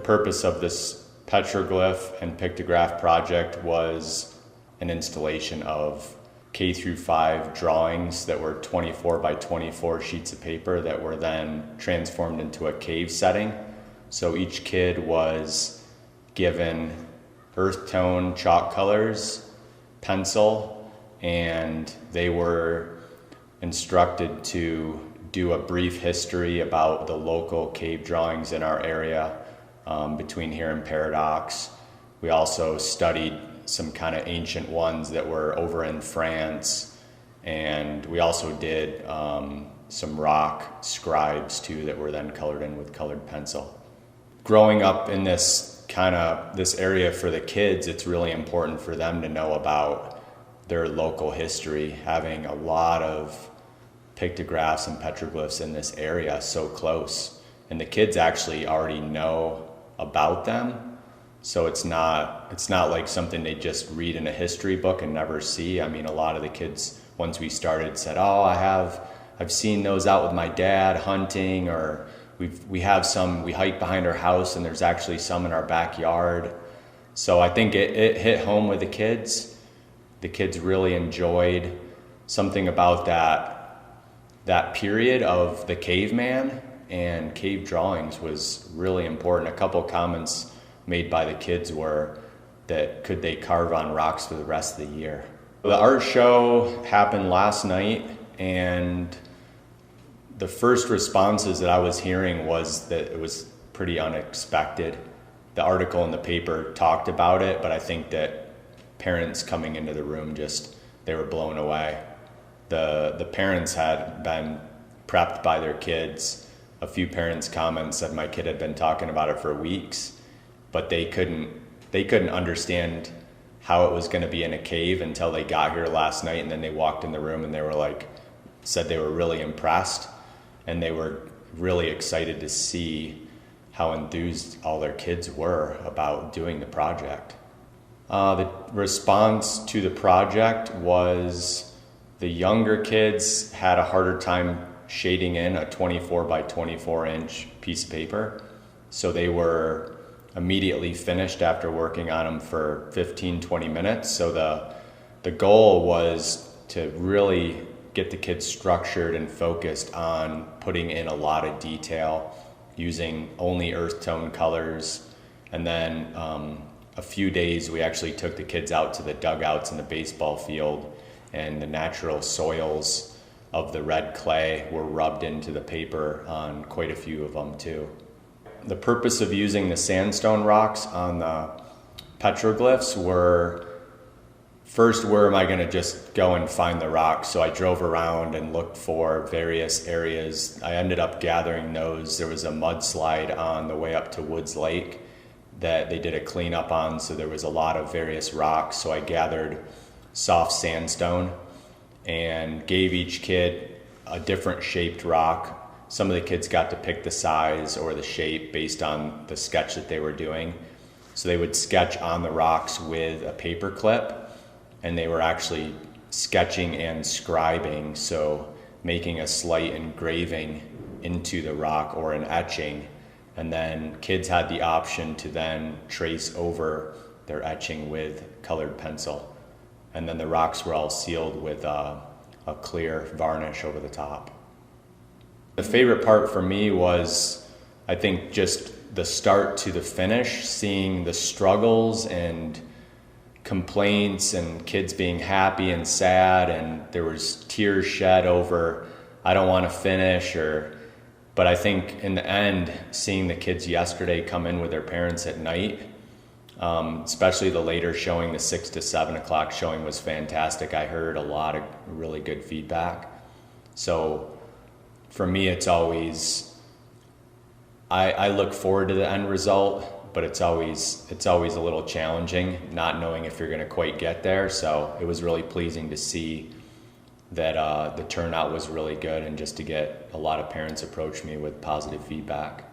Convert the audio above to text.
purpose of this petroglyph and pictograph project was an installation of K through 5 drawings that were 24 by 24 sheets of paper that were then transformed into a cave setting. So each kid was given earth tone chalk colors, pencil, and they were instructed to do a brief history about the local cave drawings in our area between here and Paradox. We also studied some kind of ancient ones that were over in France, and we also did some rock scribes too that were then colored in with colored pencil. Growing up in this area for the kids, it's really important for them to know about their local history, having a lot of pictographs and petroglyphs in this area so close, and the kids actually already know about them. So it's not like something they just read in a history book and never see. I mean, a lot of the kids, once we started, said, "Oh, I've seen those out with my dad hunting," or we have some, we hike behind our house and there's actually some in our backyard. So I think it hit home with the kids. The kids really enjoyed something about that period of the caveman, and cave drawings was really important. A couple comments made by the kids were that could they carve on rocks for the rest of the year. The art show happened last night, and the first responses that I was hearing was that it was pretty unexpected. The article in the paper talked about it, but I think that parents coming into the room they were blown away. The parents had been prepped by their kids. A few parents' comments said my kid had been talking about it for weeks, but they couldn't understand how it was going to be in a cave until they got here last night, and then they walked in the room and they were said they were really impressed, and they were really excited to see how enthused all their kids were about doing the project. The response to the project was the younger kids had a harder time shading in a 24 by 24 inch piece of paper, so they were immediately finished after working on them for 15-20 minutes. So the goal was to really get the kids structured and focused on putting in a lot of detail using only earth tone colors. And then a few days we actually took the kids out to the dugouts in the baseball field, and the natural soils of the red clay were rubbed into the paper on quite a few of them too. The purpose of using the sandstone rocks on the petroglyphs were, first, where am I going to just go and find the rocks? So I drove around and looked for various areas. I ended up gathering those. There was a mudslide on the way up to Woods Lake that they did a cleanup on, so there was a lot of various rocks. So I gathered soft sandstone and gave each kid a different shaped rock. Some of the kids got to pick the size or the shape based on the sketch that they were doing. So they would sketch on the rocks with a paper clip, and they were actually sketching and scribing, so making a slight engraving into the rock or an etching. And then kids had the option to then trace over their etching with colored pencil. And then the rocks were all sealed with a clear varnish over the top. The favorite part for me was, I think, just the start to the finish, seeing the struggles and complaints and kids being happy and sad, and there was tears shed over, I don't want to finish, but I think in the end, seeing the kids yesterday come in with their parents at night, especially the later showing, the 6 to 7 o'clock showing, was fantastic. I heard a lot of really good feedback. So for me, it's always, I look forward to the end result, but it's always a little challenging not knowing if you're going to quite get there. So it was really pleasing to see that the turnout was really good, and just to get a lot of parents approach me with positive feedback.